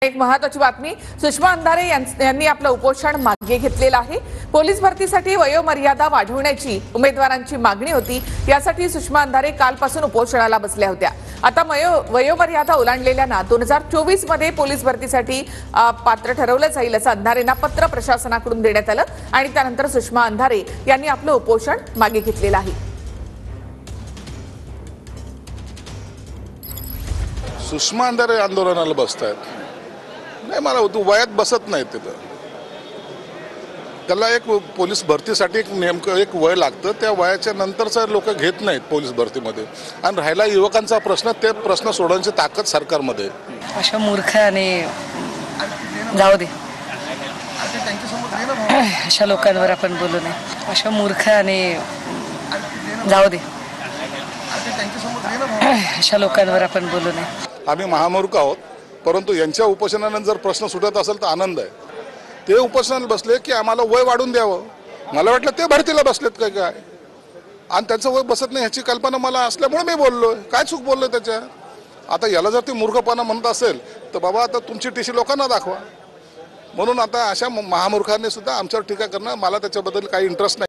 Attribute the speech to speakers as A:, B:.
A: एक महत्त्वाची बातमी, सुषमा अंधारे यांनी आपलं उपोषण मागे घेतलेलं आहे। पोलीस भरतीसाठी वयोमर्यादा वाढवण्याची उमेदवारांची मागणी होती। यासाठी सुषमा अंधारे कालपासून उपोषणाला बसल्या होत्या। आता वयोमर्यादा ओलांडलेल्यांना 2024 मध्ये पोलीस भरतीसाठी पात्र ठरवलं जाईल असं अंधारेंना पत्र प्रशासनाकडून देण्यात आलं आणि त्यानंतर सुषमा अंधारे यांनी आपलं उपोषण मागे घेतलेलं आहे।
B: सुषमा अंधारे आंदोलनाला बसतायत नाही, मला वयात बसत नाही तिथं। त्याला एक पोलीस भरतीसाठी एक नेमकं एक वय लागतं, त्या वयाच्या नंतरचा लोक घेत नाहीत पोलीस भरतीमध्ये। आणि राहिला युवकांचा प्रश्न, ते प्रश्न सोडवण्याची ताकद सरकारमध्ये।
C: अशा मूर्ख आणि जाऊ दे अशा लोकांवर आपण बोलू नये। अशा मूर्ख आणि जाऊ दे अशा लोकांवर आपण बोलू नये।
B: आम्ही महामूर्ख आहोत, परंतु यांच्या उपोषणानंतर जर प्रश्न सुटत असेल तर आनंद आहे। ते उपोषणाला बसले की आम्हाला वय वाढून द्यावं। मला वाटलं ते भरतीला बसलेत काय आणि त्यांचं वय बसत नाही ह्याची कल्पना मला असल्यामुळे मी बोललोय। काय चूक बोललोय त्याच्या? आता याला जर ती मूर्खपणा म्हणत असेल तर बाबा आता तुमची टीसी लोकांना दाखवा। म्हणून आता अशा महामूर्खांनी सुद्धा आमच्यावर टीका करणं, मला त्याच्याबद्दल काही इंटरेस्ट नाही।